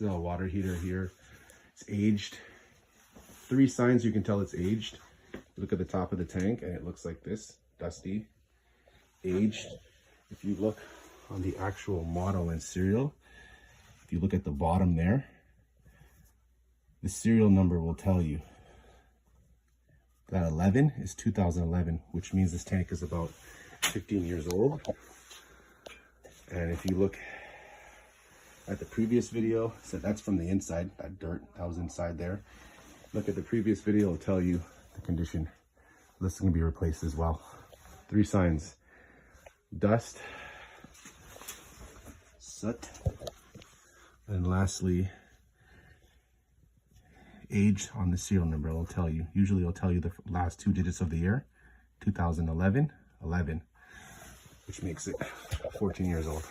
Still a water heater here. It's aged. 3 signs you can tell it's aged. Look at the top of the tank and it looks like this, dusty, aged. If you look on the actual model and serial, if you look at the bottom there, the serial number will tell you that 11 is 2011, which means this tank is about 15 years old. And if you look at the previous video, so that's from the inside, that dirt that was inside there. Look at the previous video, it'll tell you the condition. This is gonna be replaced as well. 3 signs: dust, soot, and lastly, age on the serial number. It'll tell you. Usually it'll tell you the last 2 digits of the year, 2011, 11, which makes it 14 years old.